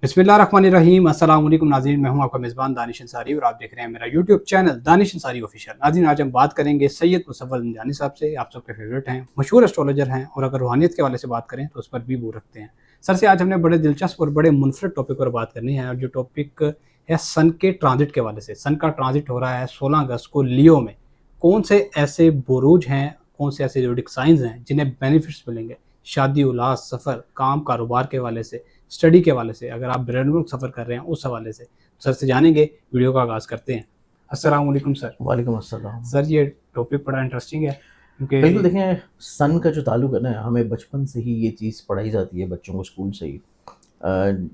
बिस्मिल्लाहिर्रहमानिर्रहीम। अस्सलाम वालेकुम नाज़रीन, मैं हूं आपका मेज़बान दानिश अंसारी और आप देख रहे हैं मेरा YouTube channel Danish Ansari official. नाज़रीन, आज हम बात करेंगे सैयद मुसव्वल नंजानी साहब से। आप सबके फेवरेट हैं, मशहूर एस्ट्रोलॉजर हैं और अगर रूहानियत के हवाले से बात करें तो उस पर भी वो रखते हैं। सर से आज हमने बड़े दिलचस्प और बड़े मुनफरद टॉपिक पर बात करनी है और जो टॉपिक है सन के ट्रांजिट के हवाले से। सन का ट्रांजिट हो रहा है 16 अगस्त को लियो में। कौन से ऐसे बुरूज हैं, कौन से ऐसे ज़ोडिक साइंस हैं जिन्हें बेनिफिट्स मिलेंगे शादी, औलाद, सफ़र, काम, कारोबार के हवाले से, स्टडी के हवाले से, अगर आप ब्रेनवर्क सफ़र कर रहे हैं उस हवाले से। सर से जानेंगे, वीडियो का आगाज़ करते हैं। अस्सलाम वालेकुम सर। वालेकुम अस्सलाम। सर, ये टॉपिक बड़ा इंटरेस्टिंग है क्योंकि बिल्कुल, देखें सन का जो ताल्लुक है ना, हमें बचपन से ही ये चीज़ पढ़ाई जाती है बच्चों को स्कूल से ही,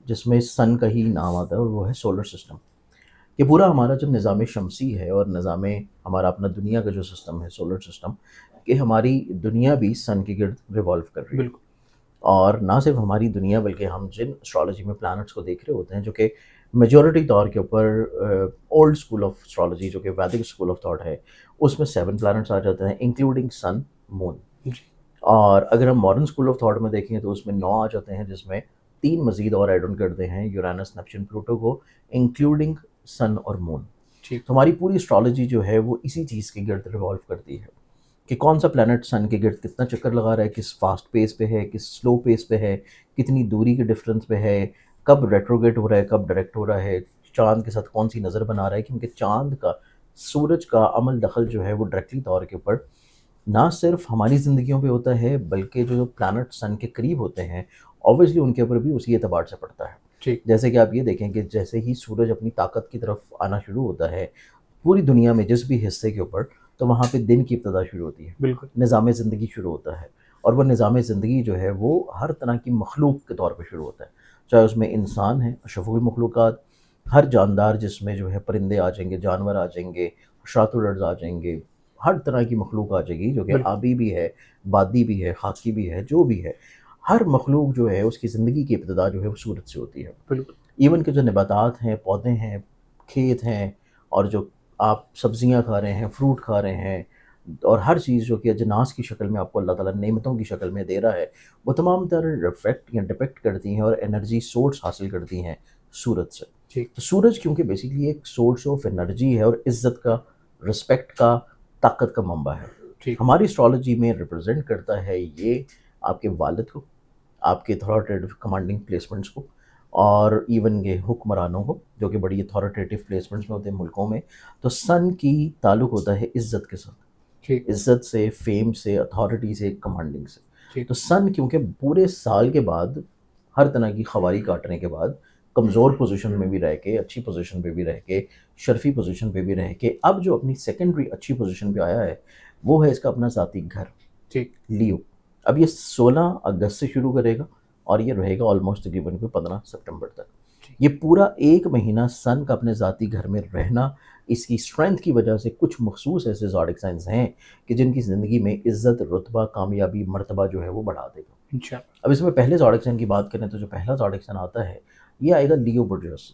जिसमें सन का ही नाम आता है और वो है सोलर सिस्टम। ये पूरा हमारा जो निज़ाम शमसी है और निज़ाम हमारा अपना दुनिया का जो सिस्टम है सोलर सिस्टम, कि हमारी दुनिया भी सन के गिर्द रिवॉल्व कर रही है। बिल्कुल और ना सिर्फ हमारी दुनिया बल्कि हम जिन एस्ट्रोलॉजी में प्लैनेट्स को देख रहे होते हैं, जो कि मेजॉरिटी तौर के ऊपर ओल्ड स्कूल ऑफ एस्ट्रोलॉजी जो कि वैदिक स्कूल ऑफ थॉट है, उसमें 7 प्लैनेट्स आ जाते हैं इंक्लूडिंग सन, मून। जी। और अगर हम मॉडर्न स्कूल ऑफ थॉट में देखें तो उसमें 9 आ जाते हैं, जिसमें 3 मज़ीद और ऐड ऑन करते हैं यूरेनस, नेपच्यून, प्लूटो को, इंक्लूडिंग सन और मून। ठीक। तो हमारी पूरी एस्ट्रोलॉजी जो है वो इसी चीज़ के गिर्द रिवॉल्व करती है कि कौन सा प्लैनेट सन के गिर्द कितना चक्कर लगा रहा है, किस फास्ट पेस पे है, किस स्लो पेस पे है, कितनी दूरी के डिफरेंस पे है, कब रेट्रोगेट हो रहा है, कब डायरेक्ट हो रहा है, चांद के साथ कौन सी नज़र बना रहा है। क्योंकि चांद का, सूरज का अमल दखल जो है वो डायरेक्टली तौर के ऊपर ना सिर्फ हमारी ज़िंदगियों पे होता है, बल्कि जो प्लैनेट सन के करीब होते हैं ऑब्वियसली उनके ऊपर भी उसी एतबार से पड़ता है। ठीक। जैसे कि आप ये देखें कि जैसे ही सूरज अपनी ताकत की तरफ आना शुरू होता है पूरी दुनिया में जिस भी हिस्से के ऊपर, तो वहाँ पे दिन की इब्तदा शुरू होती है, बिल्कुल निज़ाम ज़िंदगी शुरू होता है। और वो निज़ाम ज़िंदगी जो है वो हर तरह की मखलूक के तौर पे शुरू होता है, चाहे उसमें इंसान है, अशरफुल मखलूक़ात, हर जानदार जिसमें जो है परिंदे आ जाएंगे, जानवर आ जाएंगे, शातुरर्स आ जाएंगे, हर तरह की मखलूक आ जाएगी जो कि बिल्कुल आबी भी है, बादी भी है, खाकी भी है, जो भी है। हर मखलूक जो है उसकी ज़िंदगी की इब्तदा जो है वो सूरज से होती है। बिल्कुल इवन के जो नबातात हैं, पौधे हैं, खेत हैं, और जो आप सब्जियां खा रहे हैं, फ्रूट खा रहे हैं, और हर चीज़ जो कि अजनास की शक्ल में आपको अल्लाह ताला नेमतों की शक्ल में दे रहा है, वो तमाम तर रिफ्लेक्ट या डिपेक्ट करती हैं और एनर्जी सोर्स हासिल करती हैं सूरज से। ठीक। तो सूरज क्योंकि बेसिकली एक सोर्स ऑफ एनर्जी है और इज़्ज़त का, रिस्पेक्ट का, ताकत का मंबा है। ठीक। हमारी एस्ट्रोलॉजी में रिप्रेजेंट करता है ये आपके वालिद को, आपके अथॉरिटेटिव कमांडिंग प्लेसमेंट्स को, और इवन ये हुक्मरानों को जो कि बड़ी अथॉरिटेटिव प्लेसमेंट्स में होते हैं मुल्कों में। तो सन की ताल्लुक़ होता है इज़्ज़त के साथ, ठीक। इज़्ज़त से, फेम से, अथॉरिटी से, कमांडिंग से। ठीक। तो सन क्योंकि पूरे साल के बाद हर तरह की खवारी काटने के बाद कमज़ोर पोजीशन में भी रह के, अच्छी पोजीशन पे भी रह के, शर्फी पोजीशन पे भी रह के, अब जो अपनी सेकेंडरी अच्छी पोजीशन पे आया है वो है इसका अपना ज़ाती घर, ठीक। लियो। अब ये 16 अगस्त से शुरू करेगा और ये रहेगा ऑलमोस्ट तकरीबन कोई 15 सितंबर तक। ये पूरा 1 महीना सन का अपने ज़ाती घर में रहना, इसकी स्ट्रेंथ की वजह से कुछ मखसूस ऐसे ज़ोडिक साइंस हैं कि जिनकी ज़िंदगी में इज़्ज़त, रुतबा, कामयाबी, मर्तबा जो है वो बढ़ा देगा। इंशाअल्लाह। अब इसमें पहले ज़ोडिक साइन की बात करें तो जो पहला ज़ोडिक साइन आता है ये आएगा लियो बुर्जस।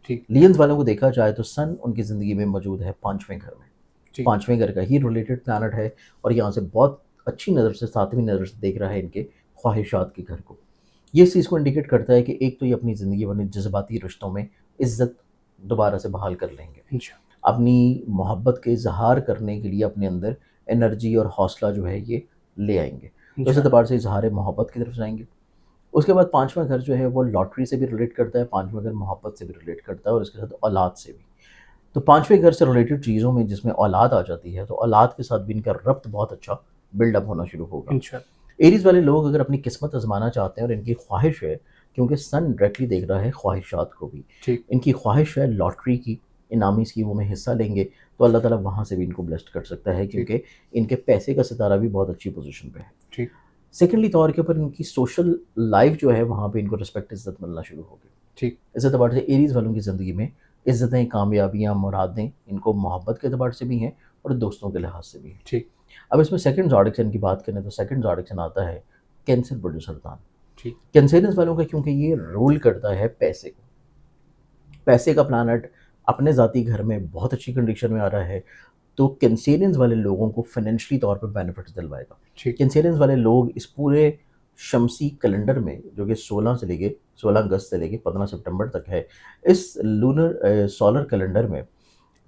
ठीक। लियंस वालों को देखा जाए तो सन उनकी ज़िंदगी में मौजूद है 5वें घर में। ठीक। 5वें घर का ही रिलेटेड प्लैनेट है और यहाँ से बहुत अच्छी नज़र से, 7वीं नज़र से देख रहा है इनके ख्वाहिशात के घर को। ये इस चीज़ को इंडिकेट करता है कि एक तो ये अपनी ज़िंदगी अपने जज्बाती रिश्तों में इज़्ज़त दोबारा से बहाल कर लेंगे, इंशाअल्लाह। अपनी मोहब्बत के इजहार करने के लिए अपने अंदर एनर्जी और हौसला जो है ये ले आएंगे, तो इस इंशाअल्लाह। एतबार से इजहार मोहब्बत की तरफ जाएंगे। उसके बाद 5वां घर जो है वो लॉटरी से भी रिलेट करता है, 5वां घर मोहब्बत से भी रिलेट करता है और इसके साथ औलाद से भी। तो 5वें घर से रिलेटेड चीज़ों में जिसमें औलाद आ जाती है, तो औलाद के साथ भी इनका रब्त बहुत अच्छा बिल्डअप होना शुरू होगा। इंशाअल्लाह। एरीज़ वाले लोग अगर अपनी किस्मत आज़माना चाहते हैं और इनकी ख्वाहिश है, क्योंकि सन डायरेक्टली देख रहा है ख्वाहिशात को भी, ठीक। इनकी ख्वाहिश है लॉटरी की, इनामी स्कीमों में हिस्सा लेंगे, तो अल्लाह ताला वहाँ से भी इनको ब्लेस्ड कर सकता है क्योंकि इनके पैसे का सितारा भी बहुत अच्छी पोजीशन पे है। ठीक। सेकेंडली तौर के ऊपर इनकी सोशल लाइफ जो है वहाँ पे इनको रिस्पेक्ट, इज़्ज़त मिलना शुरू होगी। ठीक। इस एतबार से एरीज़ वालों की ज़िंदगी में इज़्ज़तें, कामयाबियाँ, मुरादें इनको मोहब्बत के एतबार से भी हैं और दोस्तों के लिहाज से भी हैं। ठीक। अब इसमें सेकंड ज़ोडिक साइन की बात करें तो सेकंड ज़ोडिक साइन आता है कैंसर बुर्ज सरतान। ठीक। कैंसेरियंस वालों का क्योंकि ये रूल करता है पैसे को, पैसे का प्लैनेट अपने ज़ाती घर में बहुत अच्छी कंडीशन में आ रहा है, तो कैंसेरियंस वाले लोगों को फाइनेंशियली तौर पे बेनिफिट्स दिलवाएगा। ठीक। कैंसेरियंस वाले लोग इस पूरे शमसी कैलेंडर में, जो कि 16 अगस्त से लेके 15 सितंबर तक है, इस लूनर सोलर कैलेंडर में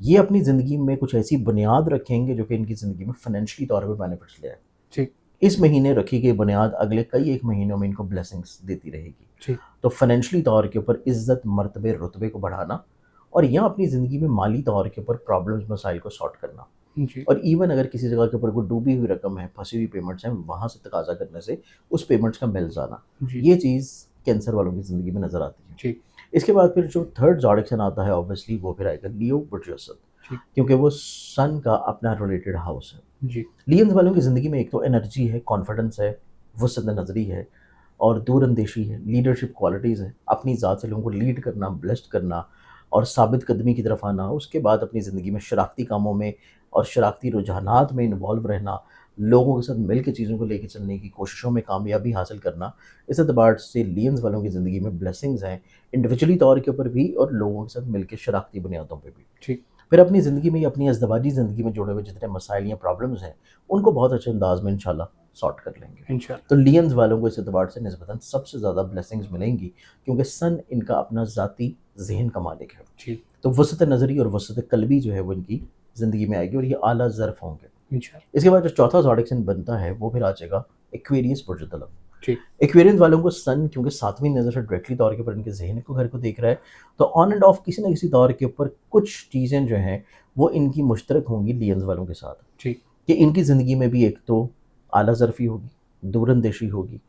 ये अपनी ज़िंदगी में कुछ ऐसी बुनियाद रखेंगे जो कि इनकी ज़िंदगी में फाइनेंशियली तौर पे बेनिफिट्स ले आए। ठीक। इस महीने रखी गई बुनियाद अगले कई एक महीनों में इनको ब्लेसिंग्स देती रहेगी। ठीक। तो फाइनेंशियली तौर के ऊपर इज़्ज़त, मर्तबे, रुतबे को बढ़ाना, और या अपनी ज़िंदगी में माली तौर के ऊपर प्रॉब्लम्स, मसाइल को सॉर्ट करना। जी। और इवन अगर किसी जगह के ऊपर कोई डूबी हुई रकम है, फंसी हुई पेमेंट्स हैं, वहाँ से तकाज़ा करने से उस पेमेंट्स का मिल जाना, जी। ये चीज़ कैंसर वालों की ज़िंदगी में नज़र आती है। ठीक। इसके बाद फिर जो थर्ड ज़ोडिएक आता है ऑब्वियसली वो फिर आएगा लियो बुर्जुअसद, ठीक। क्योंकि वो सन का अपना रिलेटेड हाउस है। जी। लियंस वालों की ज़िंदगी में एक तो एनर्जी है, कॉन्फिडेंस है, वसत नज़री है और दूरअंदेशी है, लीडरशिप क्वालिटीज़ है, अपनी ज़ात से लोगों को लीड करना, ब्लेस्ड करना और साबित कदमी की तरफ आना। उसके बाद अपनी ज़िंदगी में शरारती कामों में और शरारती रुझानात में इन्वॉल्व रहना, लोगों के साथ मिल के चीज़ों को लेके चलने की कोशिशों में कामयाबी हासिल करना। इस एतबार से लियंस वालों की ज़िंदगी में ब्लेसिंग्स हैं, इंडिविजुअली तौर के ऊपर भी और लोगों के साथ मिल के शरारती बुनियादों पे भी। ठीक। फिर अपनी ज़िंदगी में, अपनी अज़दवाजी ज़िंदगी में जुड़े हुए जितने मसाइल या प्रॉब्लम्स हैं, उनको बहुत अच्छे अंदाज़ में इंशाल्लाह सॉर्ट कर लेंगे। इंशाल्लाह। तो लियंस वालों को इस एतबार से निस्बतन सबसे ज़्यादा ब्लेसिंग्स मिलेंगी, क्योंकि सन इनका अपना ज़ाती ज़हन का मालिक है। ठीक। तो वसत नज़री और वसत कल्बी जो है वो इनकी ज़िंदगी में आएगी और ये आला ज़र्फ़ होंगे। इंशाल्लाह। इसके बाद जो चौथा ज़ोडिएक साइन बनता है वो फिर आ जाएगा एक्वेरियस बुर्ज तलब। ठीक। एक्वेरियंस वालों को सन क्योंकि 7वीं नज़र से डायरेक्टली तौर के ऊपर इनके ज़हन को घर को देख रहा है, तो ऑन एंड ऑफ किसी न किसी तौर के ऊपर कुछ चीज़ें जो हैं वो इनकी मुश्तरक होंगी लियंस वालों के साथ। ठीक। कि इनकी ज़िंदगी में भी एक तो आला ज़र्फ़ी होगी, दूरअंदेशी होगी,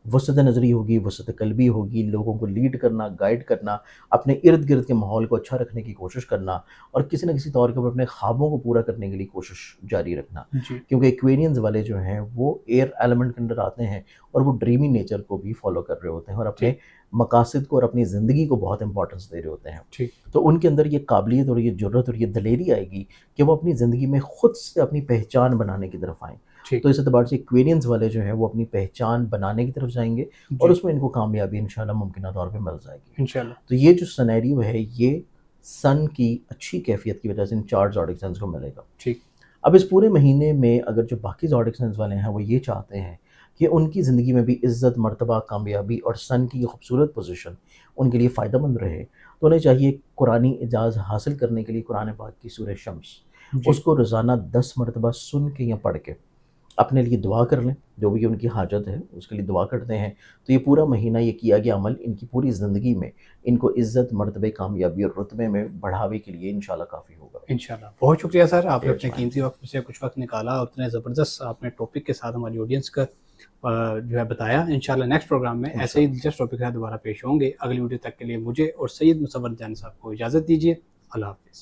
वसत नज़री होगी, वसत कल्बी होगी, लोगों को लीड करना, गाइड करना, अपने इर्द गिर्द के माहौल को अच्छा रखने की कोशिश करना और किसी न किसी तौर के ऊपर अपने ख्वाबों को पूरा करने के लिए कोशिश जारी रखना। जी। क्योंकि एक्वेरियंस वाले जो हैं वो एयर एलिमेंट के अंदर आते हैं और वो ड्रीमी नेचर को भी फॉलो कर रहे होते हैं और अपने मकासद को और अपनी ज़िंदगी को बहुत इंपॉर्टेंस दे रहे होते हैं। ठीक। तो उनके अंदर ये काबिलियत और ये जुर्रत और ये दलेरी आएगी कि वो अपनी ज़िंदगी में खुद से अपनी पहचान बनाने की तरफ आएँ। ठीक। तो इस एतबार से एक्वेरियंस वाले जो हैं वो अपनी पहचान बनाने की तरफ जाएंगे और जी। उसमें इनको कामयाबी इंशाल्लाह मुमकिन तौर पे मिल जाएगी। इंशाल्लाह। तो ये जो सिनेरियो है ये सन की अच्छी कैफियत की वजह से इन 4 ज़ोडिएक साइंस को मिलेगा। ठीक। अब इस पूरे महीने में अगर जो बाकी ज़ोडिएक साइंस वाले हैं वो ये चाहते हैं कि उनकी ज़िंदगी में भी इज़्ज़त, मर्तबा, कामयाबी और सन की ये खूबसूरत पोजीशन उनके लिए फ़ायदेमंद रहे, तो उन्हें चाहिए कुरानी इजाज़ हासिल करने के लिए कुरान पाक की सूरह शम्स जी। उसको रोज़ाना 10 मरतबा सुन के या पढ़ के अपने लिए दुआ कर लें, जो भी उनकी हाजत है उसके लिए दुआ करते हैं। तो ये पूरा महीना ये किया गया अमल इनकी पूरी ज़िंदगी में इनको इज़्ज़त, मर्तबे, कामयाबी और रुतबे में बढ़ावे के लिए इंशाल्लाह काफ़ी होगा। इंशाल्लाह। बहुत शुक्रिया सर, आपने अपने यस, कीमती वक्त में से कुछ वक्त निकाला और इतने ज़बरदस्त आपने टॉपिक के साथ हमारी ऑडियंस का जो है बताया। इंशाल्लाह नेक्स्ट प्रोग्राम में ऐसे ही दिलचस्प टॉपिक के साथ दोबारा पेश होंगे। अगली वीडियो तक के लिए मुझे और सैयद मुसव्वर जानी साहब को इजाज़त दीजिए। अल्लाह हाफ़िज़।